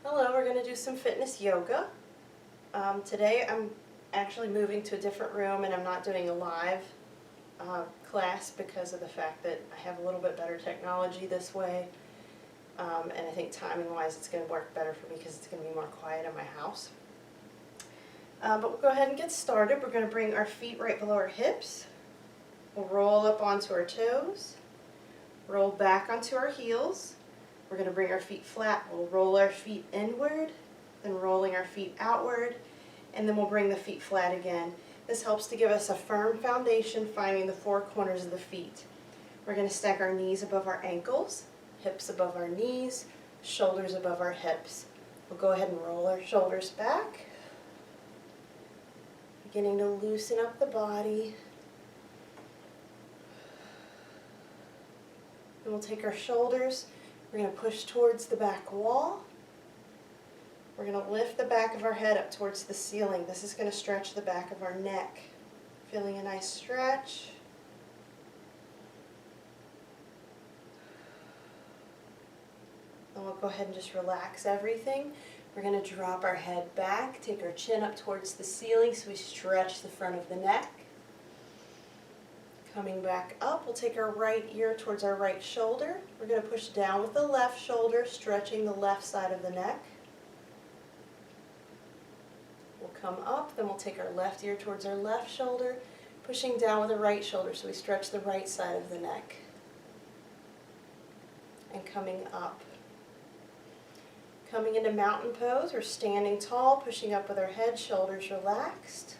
Hello, we're going to do some fitness yoga. Today I'm actually moving to a different room and I'm not doing a live class because of the fact that I have a little bit better technology this way. And I think timing wise it's going to work better for me because it's going to be more quiet in my house. But we'll go ahead and get started. We're going to bring our feet right below our hips. We'll roll up onto our toes, roll back onto our heels. We're going to bring our feet flat. We'll roll our feet inward, then rolling our feet outward, and then we'll bring the feet flat again. This helps to give us a firm foundation, finding the four corners of the feet. We're going to stack our knees above our ankles, hips above our knees, shoulders above our hips. We'll go ahead and roll our shoulders back, beginning to loosen up the body. And we'll take our shoulders. We're going to push towards the back wall. We're going to lift the back of our head up towards the ceiling. This is going to stretch the back of our neck. Feeling a nice stretch. And we'll go ahead and just relax everything. We're going to drop our head back, take our chin up towards the ceiling so we stretch the front of the neck. Coming back up, we'll take our right ear towards our right shoulder. We're going to push down with the left shoulder, stretching the left side of the neck. We'll come up, then we'll take our left ear towards our left shoulder, pushing down with the right shoulder so we stretch the right side of the neck. And coming up. Coming into mountain pose, we're standing tall, pushing up with our head, shoulders relaxed.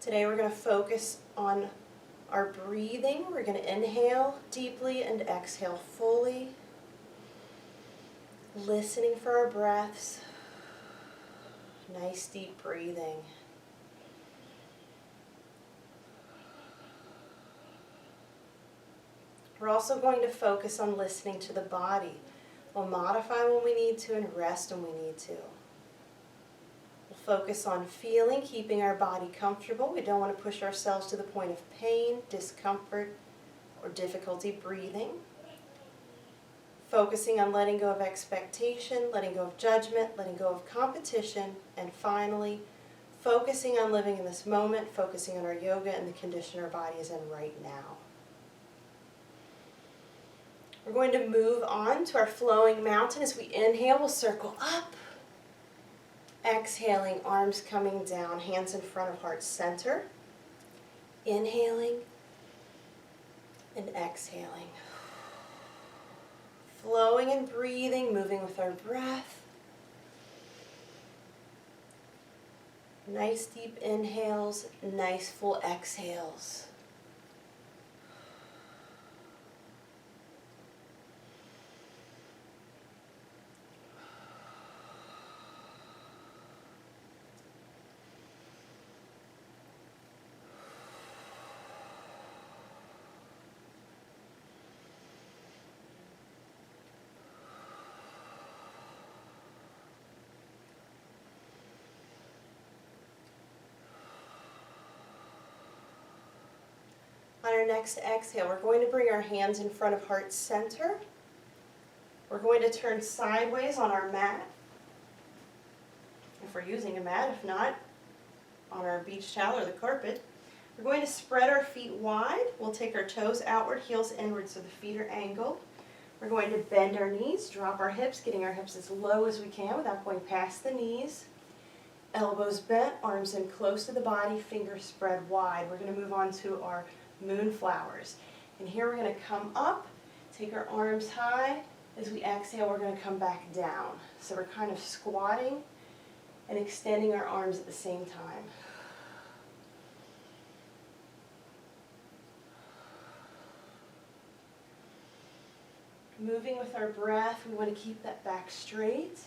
Today we're going to focus on our breathing. We're going to inhale deeply and exhale fully. Listening for our breaths. Nice deep breathing. We're also going to focus on listening to the body. We'll modify when we need to and rest when we need to. We'll focus on feeling, keeping our body comfortable. We don't want to push ourselves to the point of pain, discomfort, or difficulty breathing. Focusing on letting go of expectation, letting go of judgment, letting go of competition, and finally, focusing on living in this moment, focusing on our yoga and the condition our body is in right now. We're going to move on to our flowing mountain. As we inhale, we'll circle up. Exhaling, arms coming down, hands in front of heart center. Inhaling and exhaling. Flowing and breathing, moving with our breath. Nice deep inhales, nice full exhales. On our next exhale, we're going to bring our hands in front of heart center. We're going to turn sideways on our mat, if we're using a mat. If not, on our beach towel or the carpet. We're going to spread our feet wide. We'll take our toes outward, heels inward so the feet are angled. We're going to bend our knees, drop our hips, getting our hips as low as we can without going past the knees. Elbows bent, arms in close to the body, fingers spread wide. We're going to move on to our moonflowers. And here we're going to come up, take our arms high. As we exhale, we're going to come back down. So we're kind of squatting and extending our arms at the same time. Moving with our breath, we want to keep that back straight.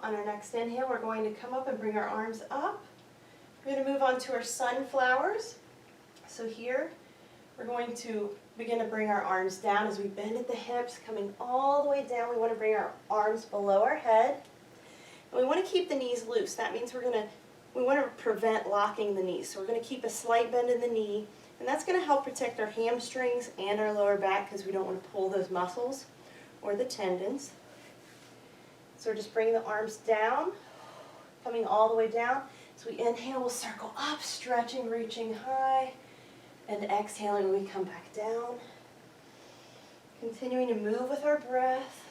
On our next inhale, we're going to come up and bring our arms up. We're going to move on to our sunflowers. So here, we're going to begin to bring our arms down as we bend at the hips, coming all the way down. We want to bring our arms below our head. And we want to keep the knees loose. That means we want to prevent locking the knees. So we're going to keep a slight bend in the knee, and that's going to help protect our hamstrings and our lower back because we don't want to pull those muscles or the tendons. So we're just bringing the arms down, coming all the way down. As we inhale, we'll circle up, stretching, reaching high, and exhaling when we come back down. Continuing to move with our breath.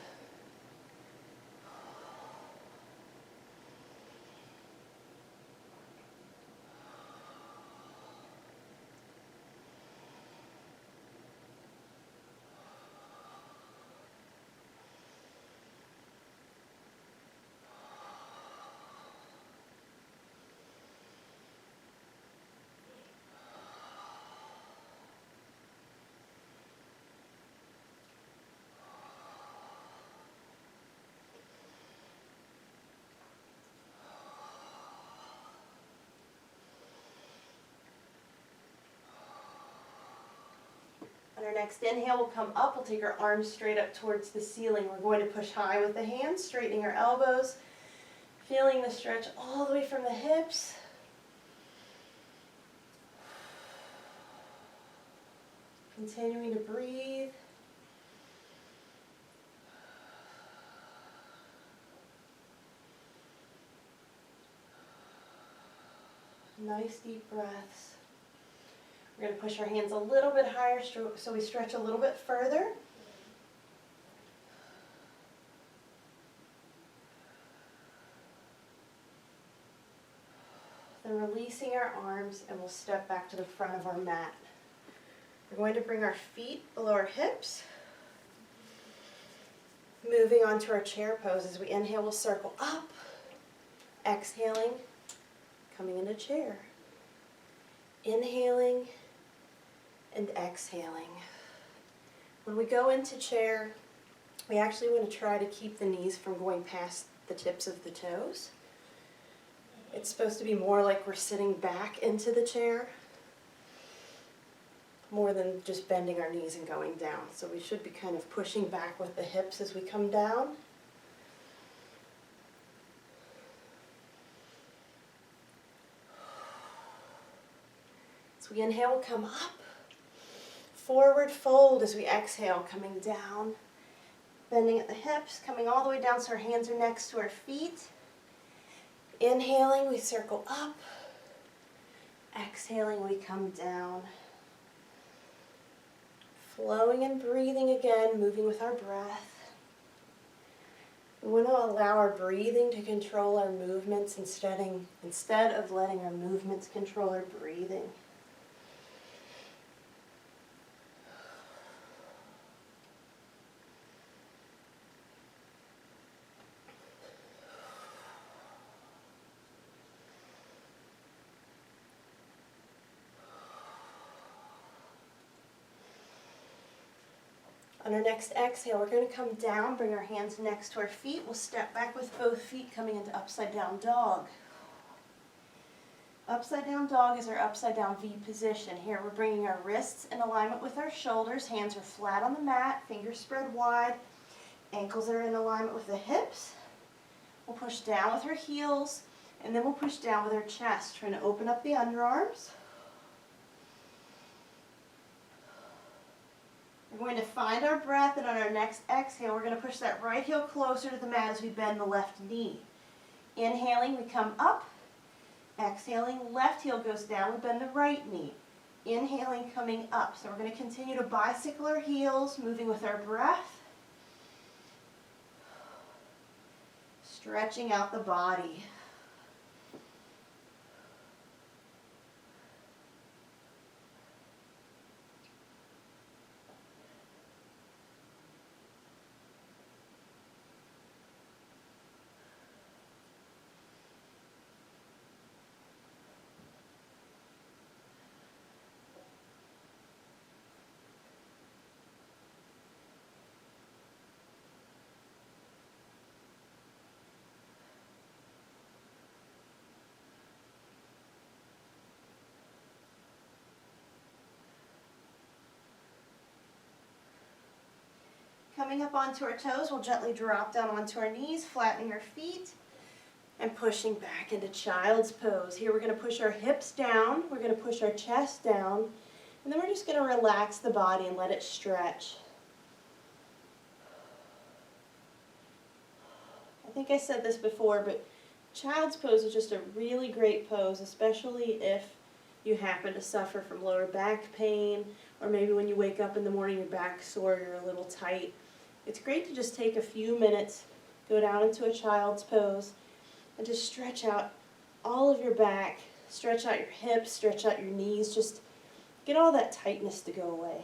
On our next inhale, we'll come up. We'll take our arms straight up towards the ceiling. We're going to push high with the hands, straightening our elbows, feeling the stretch all the way from the hips. Continuing to breathe. Nice deep breaths. We're going to push our hands a little bit higher so we stretch a little bit further. Then releasing our arms, and we'll step back to the front of our mat. We're going to bring our feet below our hips. Moving on to our chair pose. As we inhale, we'll circle up. Exhaling, coming into chair. Inhaling and exhaling. When we go into chair, we actually want to try to keep the knees from going past the tips of the toes. It's supposed to be more like we're sitting back into the chair, more than just bending our knees and going down. So we should be kind of pushing back with the hips as we come down. As we inhale, we'll come up. Forward fold as we exhale, coming down. Bending at the hips, coming all the way down so our hands are next to our feet. Inhaling, we circle up. Exhaling, we come down. Flowing and breathing again, moving with our breath. We want to allow our breathing to control our movements instead of letting our movements control our breathing. On our next exhale, we're going to come down, bring our hands next to our feet. We'll step back with both feet coming into upside down dog. Upside down dog is our upside down V position. Here we're bringing our wrists in alignment with our shoulders. Hands are flat on the mat, fingers spread wide. Ankles are in alignment with the hips. We'll push down with our heels, and then we'll push down with our chest, trying to open up the underarms. We're going to find our breath, and on our next exhale, we're going to push that right heel closer to the mat as we bend the left knee. Inhaling, we come up. Exhaling, left heel goes down, we bend the right knee. Inhaling, coming up. So we're going to continue to bicycle our heels, moving with our breath. Stretching out the body. coming up onto our toes, we'll gently drop down onto our knees, flattening our feet, and pushing back into child's pose. Here we're going to push our hips down, we're going to push our chest down, and then we're just going to relax the body and let it stretch. I think I said this before, but child's pose is just a really great pose, especially if you happen to suffer from lower back pain, or maybe when you wake up in the morning your back's sore, you're a little tight. It's great to just take a few minutes, go down into a child's pose, and just stretch out all of your back, stretch out your hips, stretch out your knees, just get all that tightness to go away.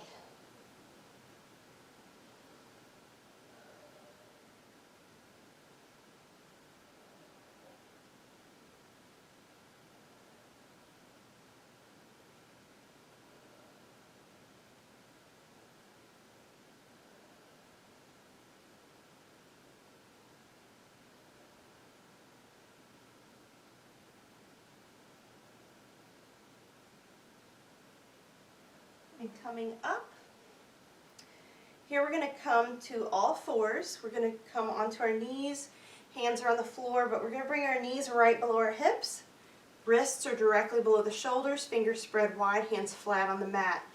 And coming up, here we're going to come to all fours. We're going to come onto our knees, hands are on the floor, but we're going to bring our knees right below our hips. Wrists are directly below the shoulders, fingers spread wide, hands flat on the mat.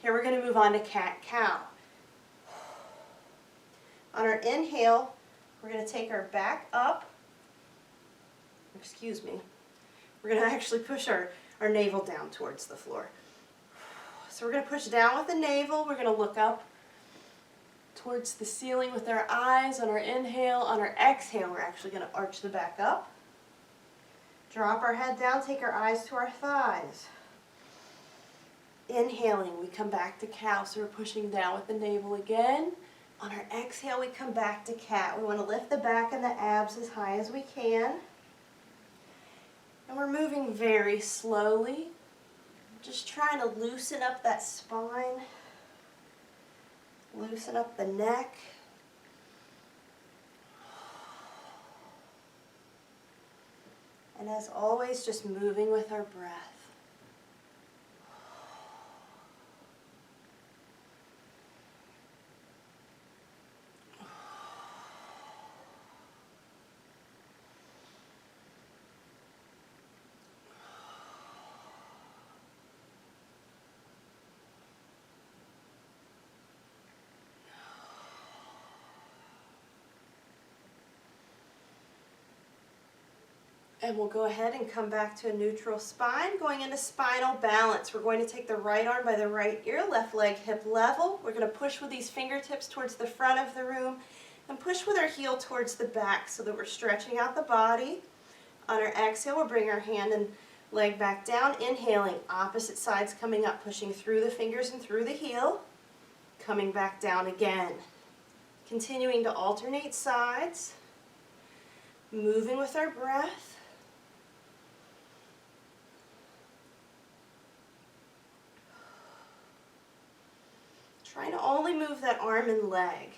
Here we're going to move on to cat-cow. On our inhale, we're going to take our back up. Excuse me. We're going to actually push our navel down towards the floor. So we're going to push down with the navel. We're going to look up towards the ceiling with our eyes. On our inhale, on our exhale, we're actually going to arch the back up. Drop our head down, take our eyes to our thighs. Inhaling, we come back to cow, so we're pushing down with the navel again. On our exhale, we come back to cat. We want to lift the back and the abs as high as we can. And we're moving very slowly. Just trying to loosen up that spine, loosen up the neck. And as always, just moving with our breath. And we'll go ahead and come back to a neutral spine, going into spinal balance. We're going to take the right arm by the right ear, left leg hip level. We're going to push with these fingertips towards the front of the room and push with our heel towards the back so that we're stretching out the body. On our exhale, we'll bring our hand and leg back down, inhaling, opposite sides coming up, pushing through the fingers and through the heel, coming back down again. Continuing to alternate sides, moving with our breath. Trying to only move that arm and leg,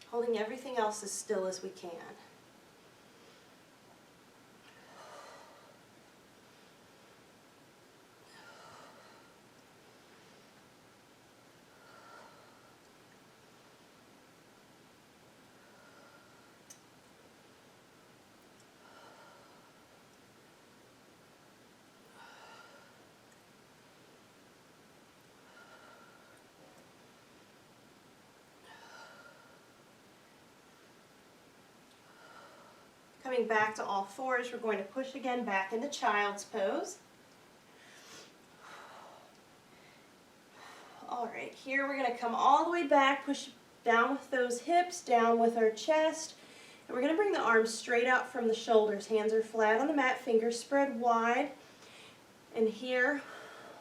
holding everything else as still as we can. Coming back to all fours, we're going to push again back into child's pose. All right, here we're going to come all the way back, push down with those hips, down with our chest, and we're going to bring the arms straight out from the shoulders. Hands are flat on the mat, fingers spread wide, and here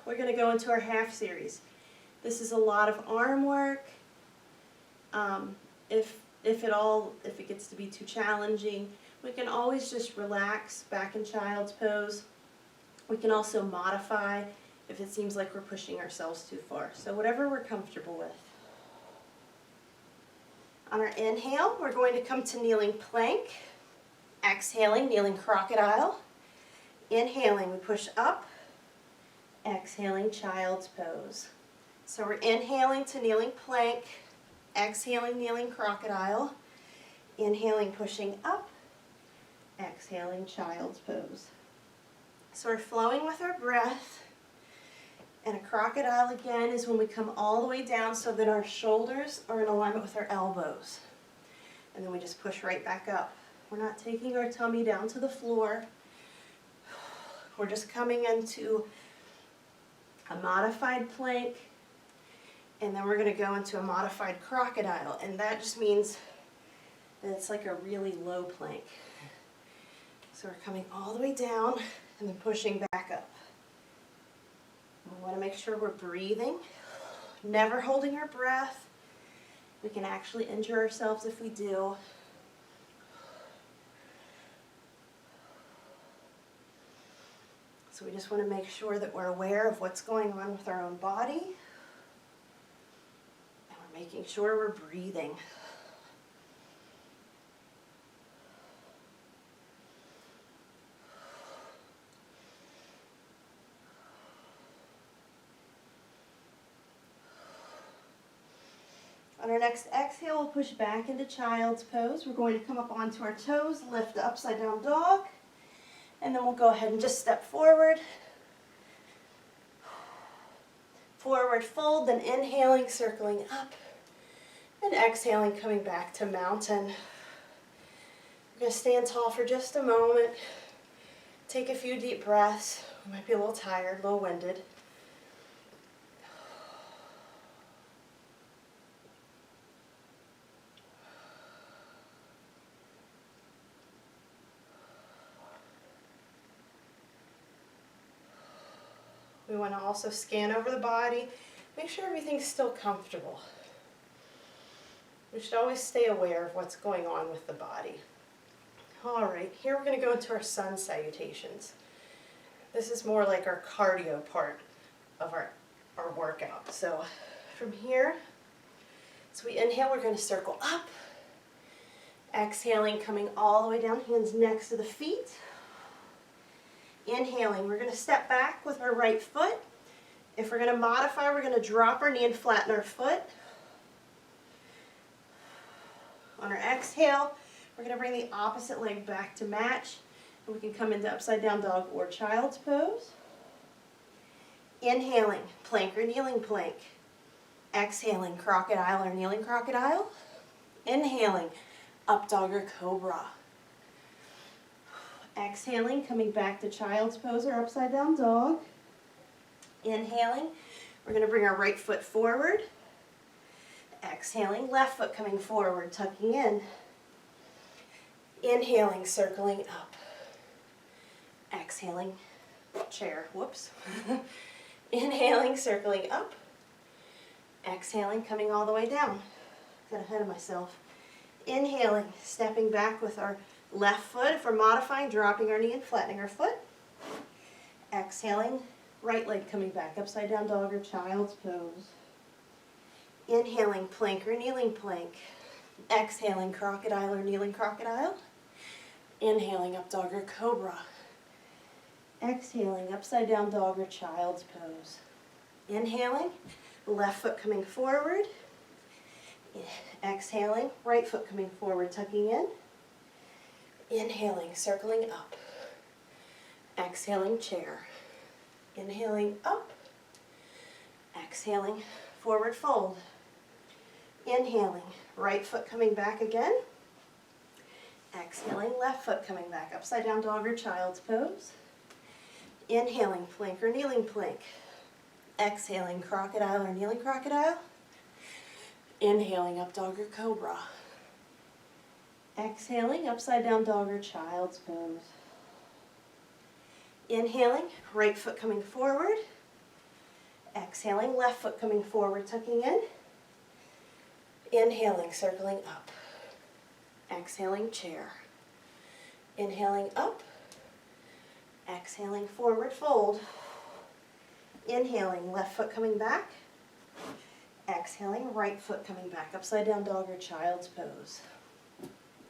we're going to go into our half series. This is a lot of arm work. If it gets to be too challenging, we can always just relax back in child's pose. We can also modify if it seems like we're pushing ourselves too far. So whatever we're comfortable with. On our inhale, we're going to come to kneeling plank. Exhaling, kneeling crocodile. Inhaling, we push up. Exhaling, child's pose. So we're inhaling to kneeling plank. Exhaling, kneeling crocodile. Inhaling, pushing up. Exhaling, child's pose. So we're flowing with our breath. And a crocodile again is when we come all the way down so that our shoulders are in alignment with our elbows. And then we just push right back up. We're not taking our tummy down to the floor. We're just coming into a modified plank, and then we're going to go into a modified crocodile, and that just means that it's like a really low plank. So we're coming all the way down and then pushing back up. We want to make sure we're breathing, never holding our breath. We can actually injure ourselves if we do. So we just want to make sure that we're aware of what's going on with our own body. And we're making sure we're breathing. On our next exhale, we'll push back into child's pose. We're going to come up onto our toes, lift the upside down dog. And then we'll go ahead and just step forward. Forward fold, then inhaling, circling up. And exhaling, coming back to mountain. We're going to stand tall for just a moment. Take a few deep breaths. We might be a little tired, a little winded. We want to also scan over the body, make sure everything's still comfortable. We should always stay aware of what's going on with the body. All right, here we're going to go into our sun salutations. This is more like our cardio part of our workout. So from here, so we inhale, we're going to circle up. Exhaling, coming all the way down, hands next to the feet. Inhaling, we're going to step back with our right foot. If we're going to modify, we're going to drop our knee and flatten our foot. On our exhale, we're going to bring the opposite leg back to match. And we can come into upside down dog or child's pose. Inhaling, plank or kneeling plank. Exhaling, crocodile or kneeling crocodile. Inhaling, up dog or cobra. Exhaling, coming back to child's pose or upside down dog. Inhaling, we're going to bring our right foot forward. Exhaling, left foot coming forward, tucking in. Inhaling, circling up. Exhaling, chair, whoops. Inhaling, circling up. Exhaling, coming all the way down. Got ahead of myself. Inhaling, stepping back with our left foot. If we're modifying, dropping our knee and flattening our foot. Exhaling, right leg coming back, upside down dog or child's pose. Inhaling, plank or kneeling plank. Exhaling, crocodile or kneeling crocodile. Inhaling, up dog or cobra. Exhaling, upside down dog or child's pose. Inhaling, left foot coming forward. Exhaling, right foot coming forward, tucking in. Inhaling, circling up. Exhaling, chair. Inhaling, up. Exhaling, forward fold. Inhaling, right foot coming back again. Exhaling, left foot coming back, upside down dog or child's pose. Inhaling, plank or kneeling plank. Exhaling, crocodile or kneeling crocodile. Inhaling, up dog or cobra. Exhaling, upside down dog or child's pose. Inhaling, right foot coming forward. Exhaling, left foot coming forward, tucking in. Inhaling, circling up. Exhaling, chair. Inhaling, up. Exhaling, forward fold. Inhaling, left foot coming back. Exhaling, right foot coming back, upside down dog or child's pose.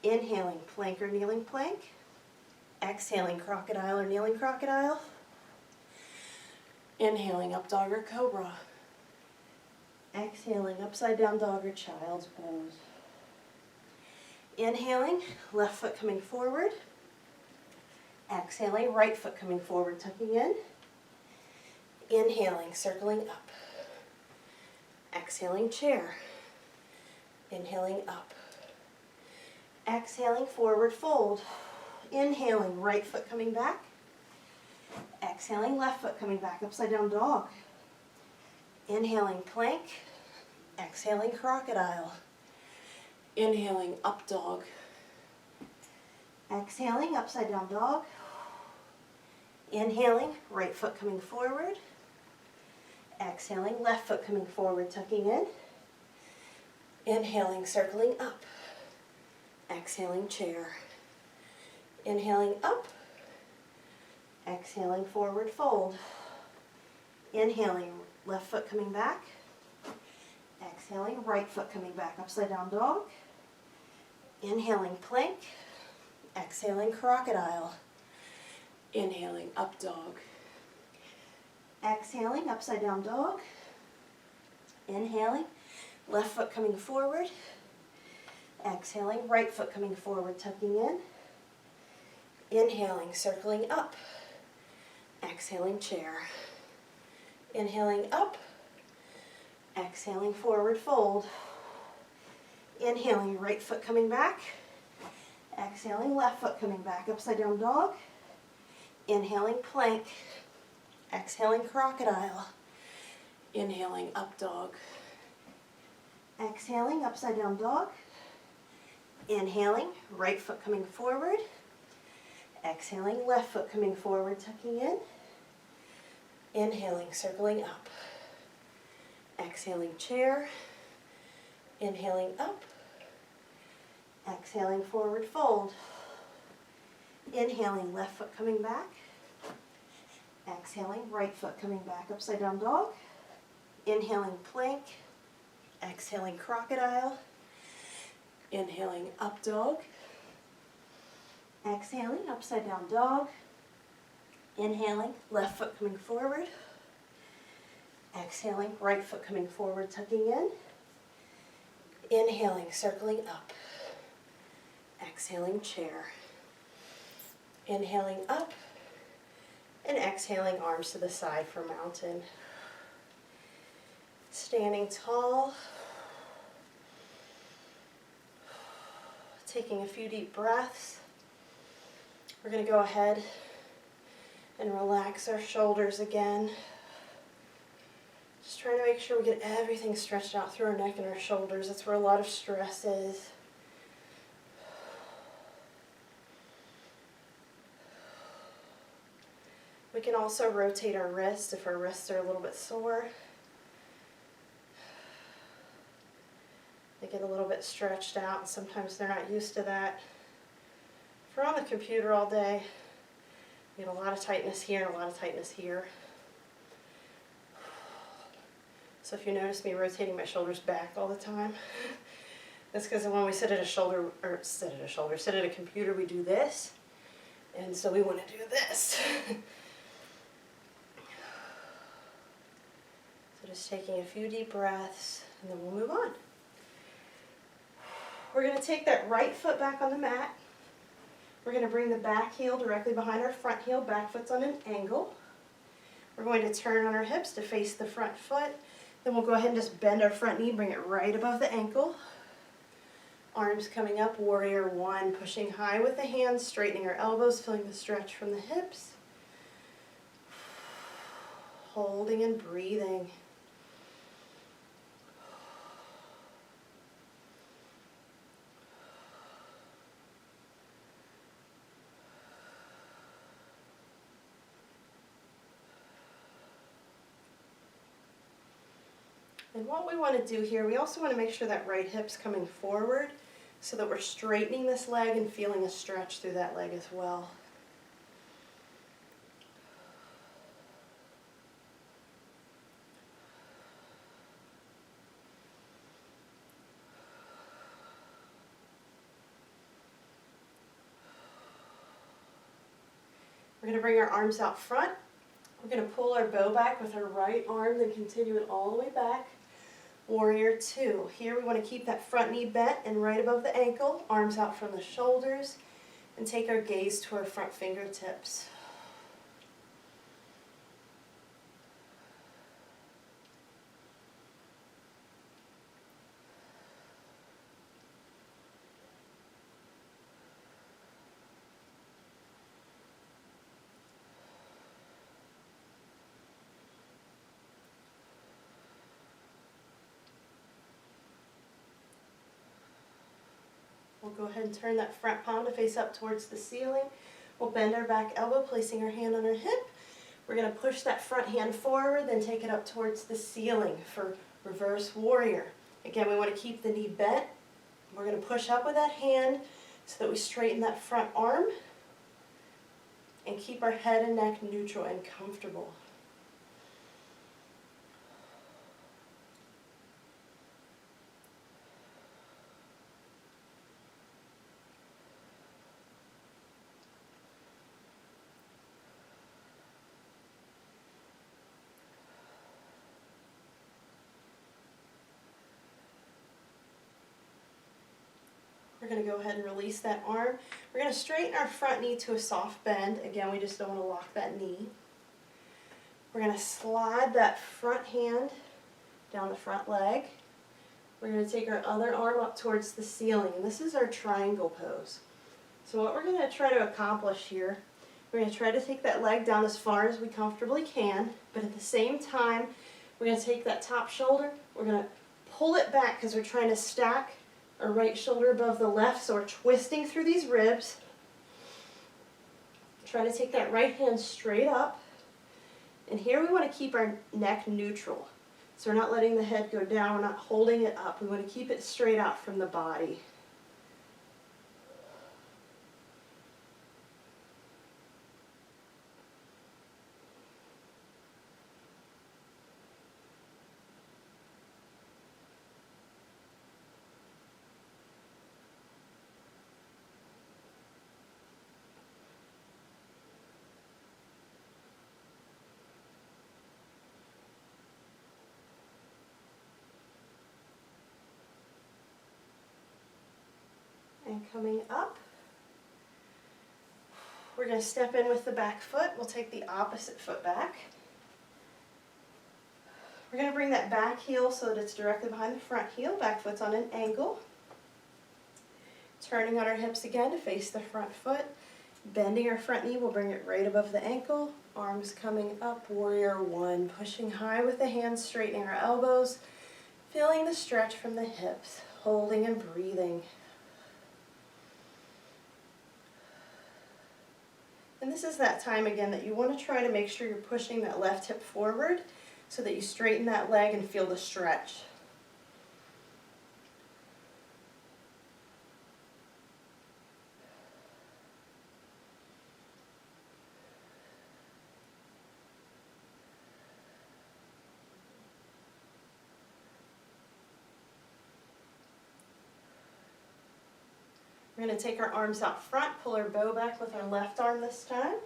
Inhaling, plank or kneeling plank. Exhaling, crocodile or kneeling crocodile. Inhaling, up dog or cobra. Exhaling, upside down dog or child's pose. Inhaling, left foot coming forward. Exhaling, right foot coming forward, tucking in. Inhaling, circling up. Exhaling, chair. Inhaling, up. Exhaling, forward fold. Inhaling, right foot coming back. Exhaling, left foot coming back, upside down dog. Inhaling, plank. Exhaling, crocodile. Inhaling, up dog. Exhaling, upside down dog. Inhaling, right foot coming forward. Exhaling, left foot coming forward, tucking in. Inhaling, circling up. Exhaling, chair. Inhaling, up. Exhaling, forward fold. Inhaling, left foot coming back. Exhaling, right foot coming back, upside down dog. Inhaling, plank. Exhaling, crocodile. Inhaling, up dog. Exhaling, upside down dog. Inhaling, left foot coming forward. Exhaling, right foot coming forward, tucking in. Inhaling, circling up. Exhaling, chair. Inhaling, up. Exhaling, forward fold. Inhaling, right foot coming back. Exhaling, left foot coming back, upside down dog. Inhaling, plank. Exhaling, crocodile. Inhaling, up dog. Exhaling, upside down dog. Inhaling, right foot coming forward. Exhaling, left foot coming forward, tucking in. Inhaling, circling up. Exhaling, chair. Inhaling, up. Exhaling, forward fold. Inhaling, left foot coming back. Exhaling, right foot coming back, upside down dog. Inhaling, plank. Exhaling, crocodile. Inhaling, up dog. Exhaling, upside down dog. Inhaling, left foot coming forward. Exhaling, right foot coming forward, tucking in. Inhaling, circling up. Exhaling, chair. Inhaling, up. And exhaling, arms to the side for mountain. Standing tall. Taking a few deep breaths. We're going to go ahead and relax our shoulders again. Just trying to make sure we get everything stretched out through our neck and our shoulders. That's where a lot of stress is. We can also rotate our wrists if our wrists are a little bit sore. They get a little bit stretched out, and sometimes they're not used to that. If we're on the computer all day, we get a lot of tightness here and a lot of tightness here. So if you notice me rotating my shoulders back all the time, that's because when we sit at a computer, we do this. And so we want to do this. So just taking a few deep breaths, and then we'll move on. We're going to take that right foot back on the mat. We're going to bring the back heel directly behind our front heel. Back foot's on an angle. We're going to turn on our hips to face the front foot. Then we'll go ahead and just bend our front knee, bring it right above the ankle. Arms coming up, warrior one, pushing high with the hands, straightening our elbows, feeling the stretch from the hips. Holding and breathing. And what we want to do here, we also want to make sure that right hip's coming forward so that we're straightening this leg and feeling a stretch through that leg as well. We're going to bring our arms out front. We're going to pull our bow back with our right arm, then continue it all the way back. Warrior two. Here we want to keep that front knee bent and right above the ankle, arms out from the shoulders, and take our gaze to our front fingertips. We'll go ahead and turn that front palm to face up towards the ceiling. We'll bend our back elbow, placing our hand on our hip. We're going to push that front hand forward, then take it up towards the ceiling for reverse warrior. Again, we want to keep the knee bent. We're going to push up with that hand so that we straighten that front arm and keep our head and neck neutral and comfortable. We're going to go ahead and release that arm. We're going to straighten our front knee to a soft bend. Again, we just don't want to lock that knee. We're going to slide that front hand down the front leg. We're going to take our other arm up towards the ceiling, and this is our triangle pose. So what we're going to try to accomplish here, we're going to try to take that leg down as far as we comfortably can, but at the same time, we're going to take that top shoulder, we're going to pull it back because we're trying to stack our right shoulder above the left, so we're twisting through these ribs. Try to take that right hand straight up. And here we want to keep our neck neutral. So we're not letting the head go down, we're not holding it up. We want to keep it straight out from the body. And coming up, we're going to step in with the back foot. We'll take the opposite foot back. We're going to bring that back heel so that it's directly behind the front heel. Back foot's on an angle. Turning on our hips again to face the front foot. Bending our front knee, we'll bring it right above the ankle. Arms coming up, warrior one. Pushing high with the hands, straightening our elbows. Feeling the stretch from the hips. Holding and breathing. And this is that time again that you want to try to make sure you're pushing that left hip forward so that you straighten that leg and feel the stretch. We're going to take our arms out front, pull our bow back with our left arm this time.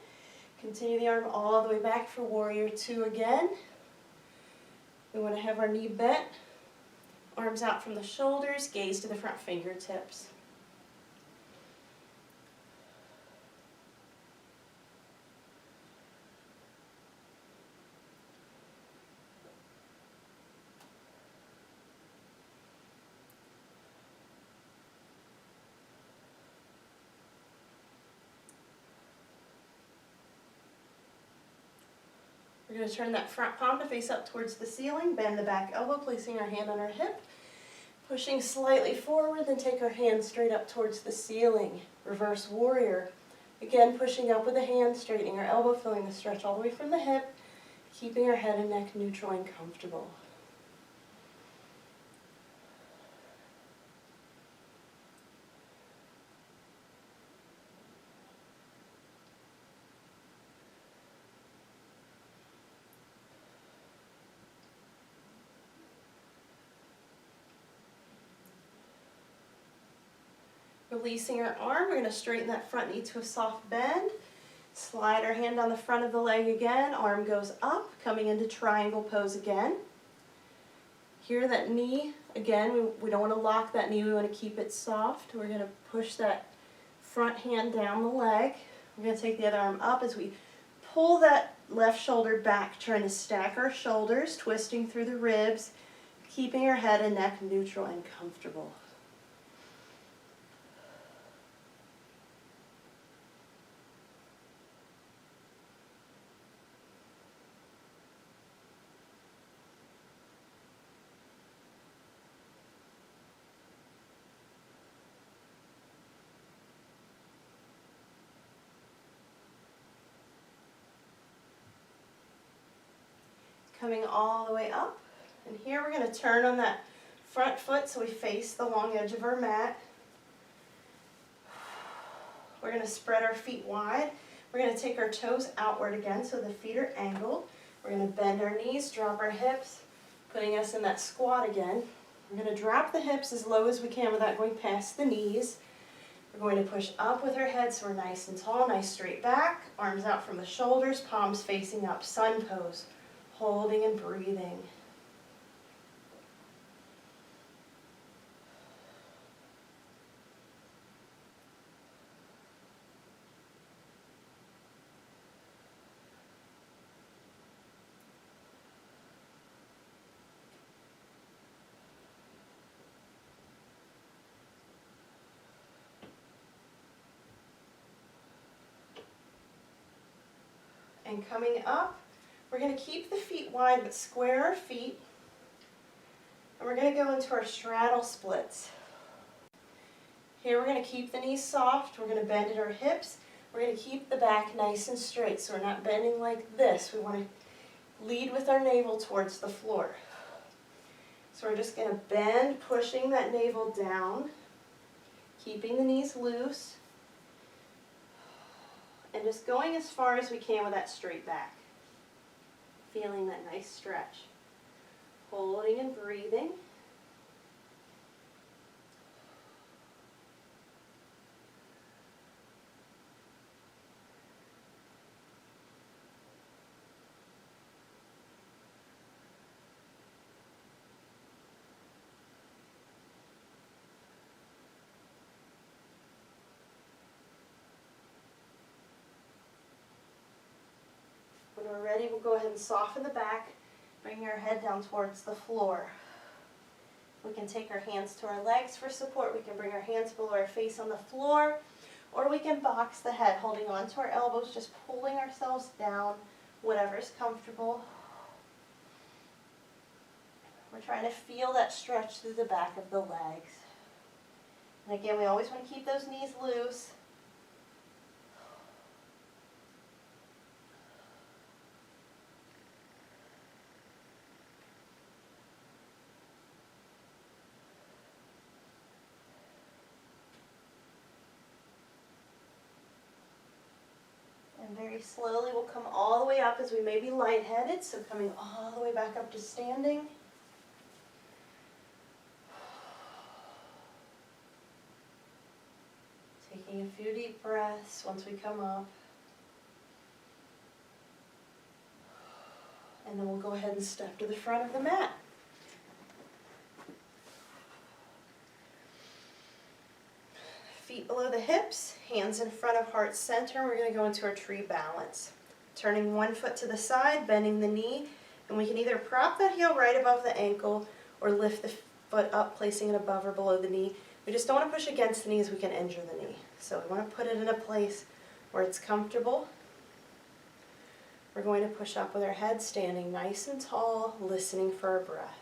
Continue the arm all the way back for warrior two again. We want to have our knee bent, arms out from the shoulders, gaze to the front fingertips. We're going to turn that front palm to face up towards the ceiling, bend the back elbow, placing our hand on our hip, pushing slightly forward, then take our hand straight up towards the ceiling. Reverse warrior. Again, pushing up with the hand, straightening our elbow, feeling the stretch all the way from the hip, keeping our head and neck neutral and comfortable. Releasing our arm, we're going to straighten that front knee to a soft bend. Slide our hand on the front of the leg again, arm goes up, coming into triangle pose again. Here, that knee, again, we don't want to lock that knee, we want to keep it soft. We're going to push that front hand down the leg. We're going to take the other arm up as we pull that left shoulder back, trying to stack our shoulders, twisting through the ribs, keeping our head and neck neutral and comfortable. Coming all the way up, and here we're going to turn on that front foot so we face the long edge of our mat. We're going to spread our feet wide. We're going to take our toes outward again so the feet are angled. We're going to bend our knees, drop our hips, putting us in that squat again. We're going to drop the hips as low as we can without going past the knees. We're going to push up with our head so we're nice and tall, nice straight back, arms out from the shoulders, palms facing up, sun pose. Holding and breathing. And coming up, we're going to keep the feet wide but square our feet. And we're going to go into our straddle splits. Here we're going to keep the knees soft. We're going to bend at our hips. We're going to keep the back nice and straight so we're not bending like this. We want to lead with our navel towards the floor. So we're just going to bend, pushing that navel down, keeping the knees loose, and just going as far as we can with that straight back. Feeling that nice stretch. Holding and breathing. When we're ready, we'll go ahead and soften the back, bringing our head down towards the floor. We can take our hands to our legs for support. We can bring our hands below our face on the floor, or we can box the head, holding on to our elbows, just pulling ourselves down, whatever's comfortable. We're trying to feel that stretch through the back of the legs. And again, we always want to keep those knees loose. And very slowly we'll come all the way up as we may be lightheaded, so coming all the way back up to standing. Taking a few deep breaths once we come up. And then we'll go ahead and step to the front of the mat. Feet below the hips, hands in front of heart center. We're going to go into our tree balance. Turning one foot to the side, bending the knee, and we can either prop that heel right above the ankle or lift the foot up, placing it above or below the knee. We just don't want to push against the knee as we can injure the knee. So we want to put it in a place where it's comfortable. We're going to push up with our head standing nice and tall, listening for our breath.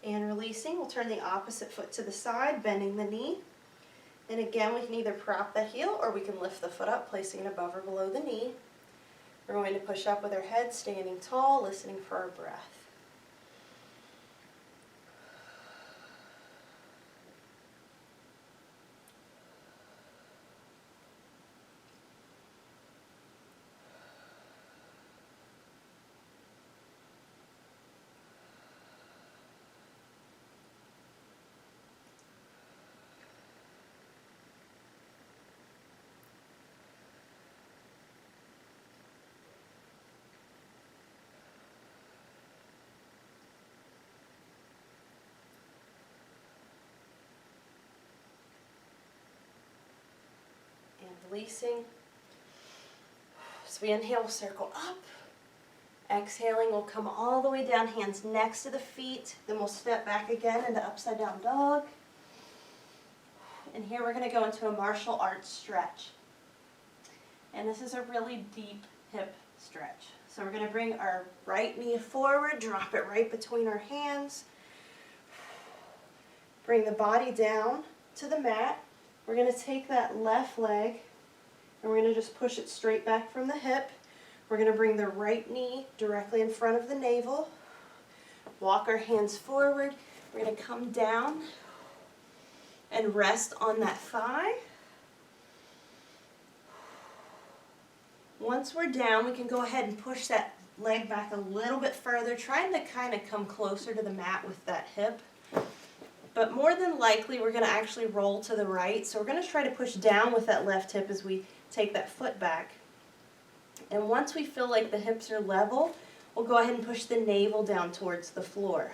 And releasing, we'll turn the opposite foot to the side, bending the knee. And again, we can either prop that heel or we can lift the foot up, placing it above or below the knee. We're going to push up with our head standing tall, listening for our breath. releasing. So we inhale, circle up. Exhaling, we'll come all the way down, hands next to the feet. Then we'll step back again into upside down dog. And here we're going to go into a martial arts stretch. And this is a really deep hip stretch. So we're going to bring our right knee forward, drop it right between our hands. Bring the body down to the mat. We're going to take that left leg and we're going to just push it straight back from the hip. We're going to bring the right knee directly in front of the navel. Walk our hands forward. We're going to come down and rest on that thigh. Once we're down, we can go ahead and push that leg back a little bit further, trying to kind of come closer to the mat with that hip. But more than likely, we're going to actually roll to the right. So we're going to try to push down with that left hip as we take that foot back. And once we feel like the hips are level, we'll go ahead and push the navel down towards the floor.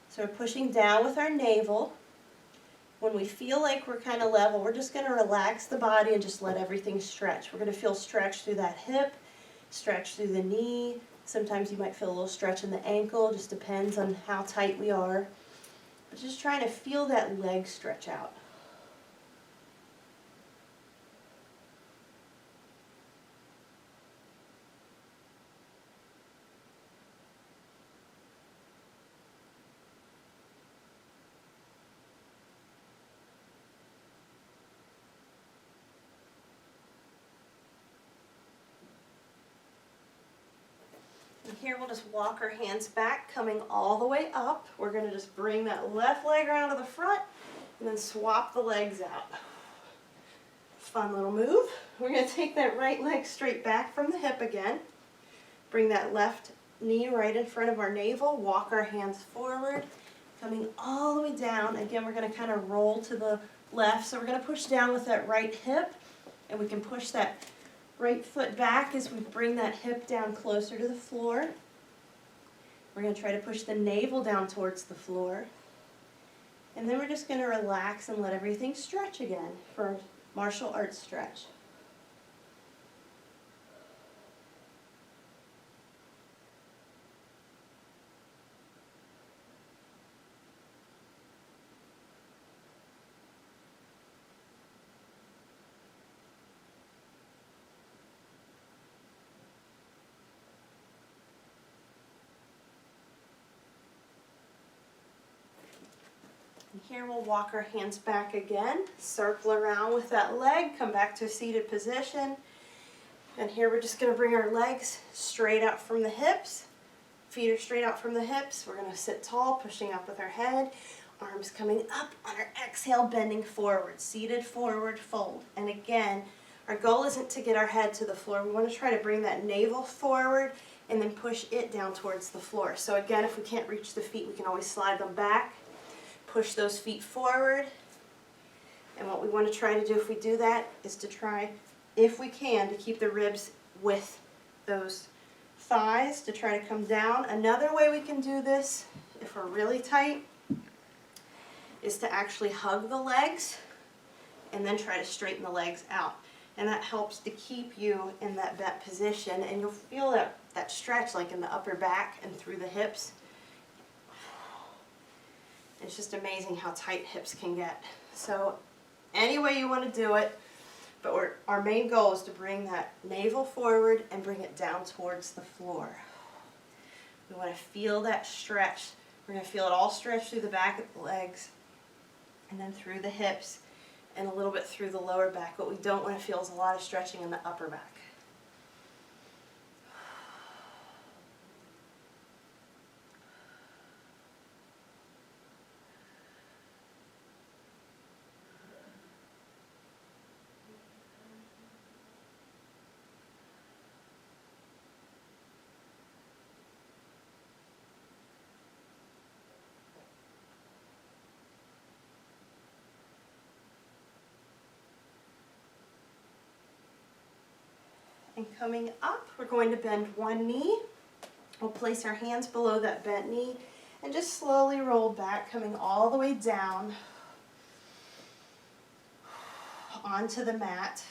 So we're pushing down with our navel. When we feel like we're kind of level, we're just going to relax the body and just let everything stretch. We're going to feel stretch through that hip, stretch through the knee. Sometimes you might feel a little stretch in the ankle, just depends on how tight we are. But just trying to feel that leg stretch out. And here we'll just walk our hands back, coming all the way up. We're going to just bring that left leg around to the front and then swap the legs out. Fun little move. We're going to take that right leg straight back from the hip again. Bring that left knee right in front of our navel. Walk our hands forward, coming all the way down. Again, we're going to kind of roll to the left. So we're going to push down with that right hip, and we can push that right foot back as we bring that hip down closer to the floor. We're going to try to push the navel down towards the floor. And then we're just going to relax and let everything stretch again for a martial arts stretch. And here we'll walk our hands back again, circle around with that leg, come back to a seated position. And here we're just going to bring our legs straight out from the hips. Feet are straight out from the hips. We're going to sit tall, pushing up with our head. Arms coming up on our exhale, bending forward, seated forward fold. And again, our goal isn't to get our head to the floor. We want to try to bring that navel forward and then push it down towards the floor. So again, if we can't reach the feet, we can always slide them back. Push those feet forward, and what we want to try to do if we do that is to try, if we can, to keep the ribs with those thighs to try to come down. Another way we can do this, if we're really tight, is to actually hug the legs and then try to straighten the legs out. And that helps to keep you in that bent position, and you'll feel that stretch like in the upper back and through the hips. It's just amazing how tight hips can get. So any way you want to do it, but our main goal is to bring that navel forward and bring it down towards the floor. We want to feel that stretch. We're going to feel it all stretch through the back of the legs and then through the hips and a little bit through the lower back. What we don't want to feel is a lot of stretching in the upper back. And coming up, we're going to bend one knee. We'll place our hands below that bent knee and just slowly roll back, coming all the way down onto the mat.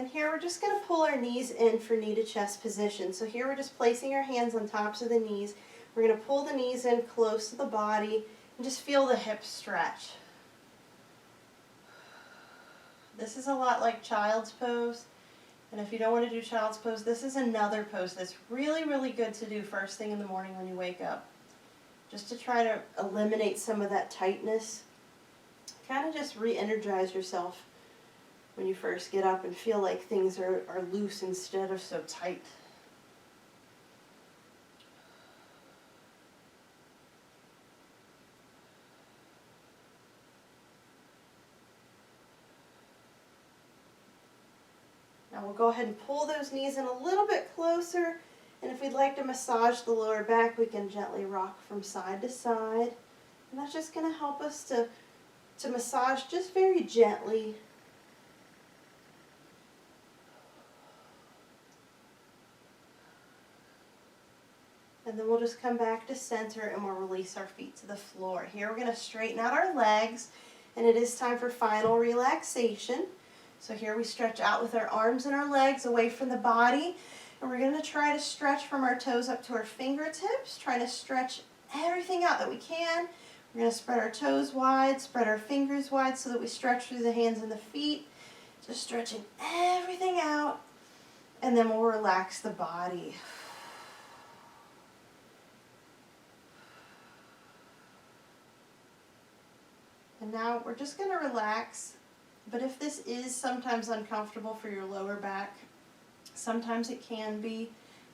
And here we're just going to pull our knees in for knee to chest position. So here we're just placing our hands on tops of the knees. We're going to pull the knees in close to the body and just feel the hips stretch. This is a lot like child's pose. And if you don't want to do child's pose, this is another pose that's really, really good to do first thing in the morning when you wake up. Just to try to eliminate some of that tightness. Kind of just re-energize yourself when you first get up and feel like things are loose instead of so tight. Now we'll go ahead and pull those knees in a little bit closer, and if we'd like to massage the lower back, we can gently rock from side to side. And that's just going to help us to massage just very gently. And then we'll just come back to center and we'll release our feet to the floor. Here we're going to straighten out our legs, and it is time for final relaxation. So here we stretch out with our arms and our legs away from the body, and we're going to try to stretch from our toes up to our fingertips, trying to stretch everything out that we can. We're going to spread our toes wide, spread our fingers wide so that we stretch through the hands and the feet, just stretching everything out, and then we'll relax the body. And now we're just going to relax, but if this is sometimes uncomfortable for your lower back, sometimes it can be.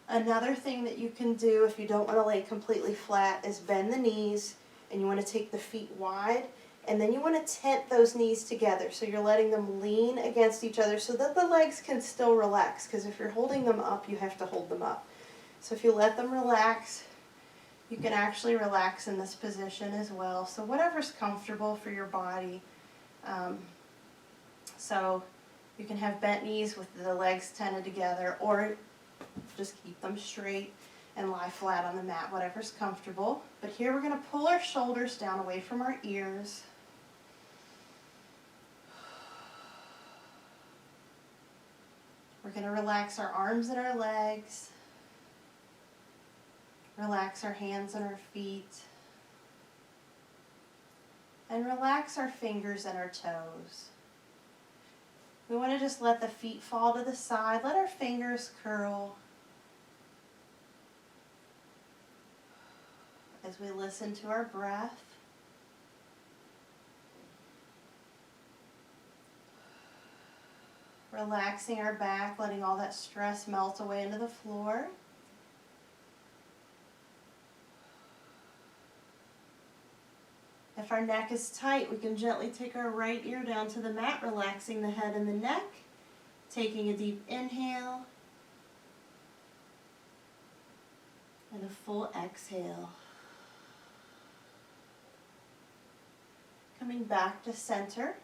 Another thing that you can do if you don't want to lay completely flat is bend the knees, and you want to take the feet wide, and then you want to tent those knees together. So you're letting them lean against each other so that the legs can still relax, because if you're holding them up, you have to hold them up. So if you let them relax, you can actually relax in this position as well. So whatever's comfortable for your body. So you can have bent knees with the legs tented together, or just keep them straight and lie flat on the mat, whatever's comfortable. But here we're going to pull our shoulders down away from our ears. We're going to relax our arms and our legs. Relax our hands and our feet. And relax our fingers and our toes. We want to just let the feet fall to the side. Let our fingers curl as we listen to our breath. Relaxing our back, letting all that stress melt away into the floor. If our neck is tight, we can gently take our right ear down to the mat, relaxing the head and the neck. Taking a deep inhale and a full exhale. Coming back to center.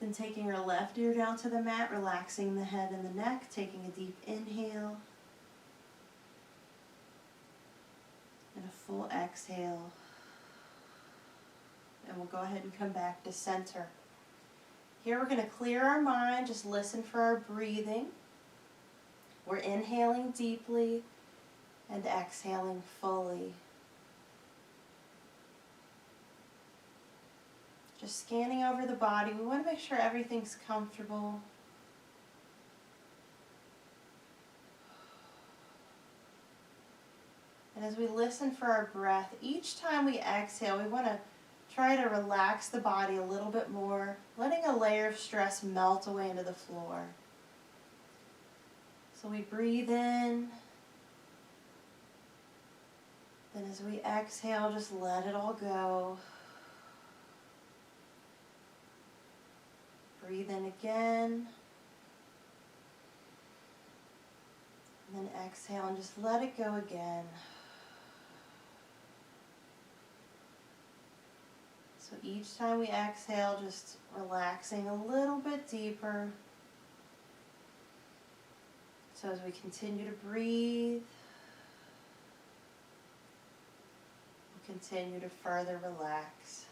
Then taking our left ear down to the mat, relaxing the head and the neck, taking a deep inhale and a full exhale. And we'll go ahead and come back to center. Here we're going to clear our mind, just listen for our breathing. We're inhaling deeply and exhaling fully. Just scanning over the body. We want to make sure everything's comfortable. And as we listen for our breath, each time we exhale, we want to try to relax the body a little bit more, letting a layer of stress melt away into the floor. So we breathe in. Then as we exhale, just let it all go. Breathe in again. And then exhale and just let it go again. So each time we exhale, just relaxing a little bit deeper. So as we continue to breathe, we'll continue to further relax.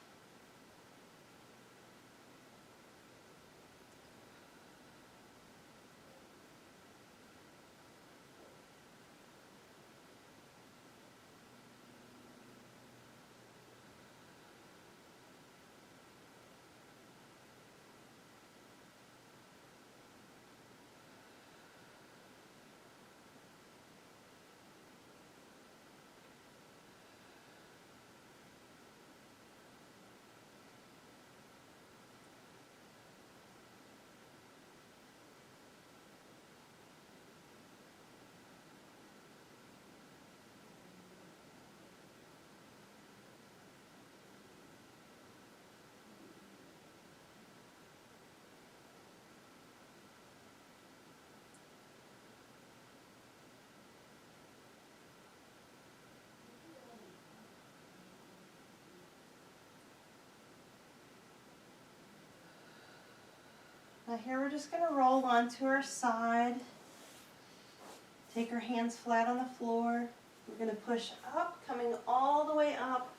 here we're just going to roll onto our side. Take our hands flat on the floor. We're going to push up, coming all the way up,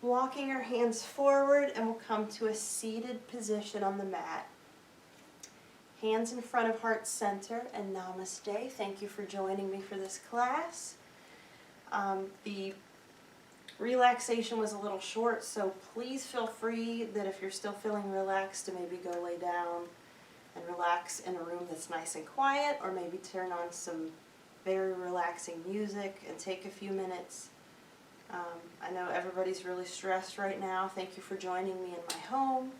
walking our hands forward, and we'll come to a seated position on the mat. Hands in front of heart center, and namaste. Thank you for joining me for this class. The relaxation was a little short, so please feel free that if you're still feeling relaxed to maybe go lay down and relax in a room that's nice and quiet, or maybe turn on some very relaxing music and take a few minutes. I know everybody's really stressed right now. Thank you for joining me in my home.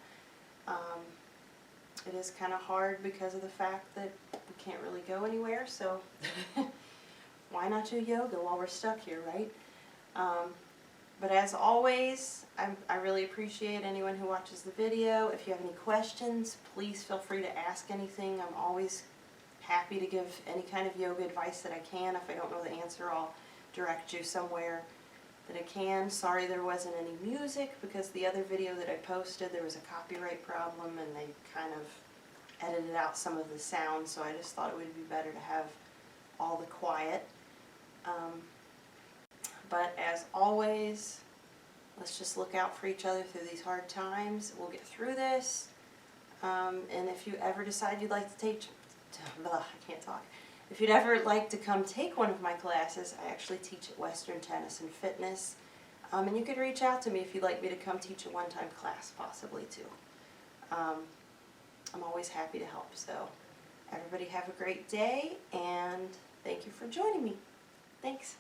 It is kind of hard because of the fact that we can't really go anywhere, so why not do yoga while we're stuck here, right? But as always, I really appreciate anyone who watches the video. If you have any questions, please feel free to ask anything. I'm always happy to give any kind of yoga advice that I can. If I don't know the answer, I'll direct you somewhere that I can. Sorry there wasn't any music because the other video that I posted, there was a copyright problem and they kind of edited out some of the sound, so I just thought it would be better to have all the quiet. But as always, let's just look out for each other through these hard times. We'll get through this. And if you ever decide you'd like to take, I can't talk. If you'd ever like to come take one of my classes, I actually teach at Western Tennis and Fitness. And you could reach out to me if you'd like me to come teach a one-time class, possibly too. I'm always happy to help. So everybody have a great day, and thank you for joining me. Thanks.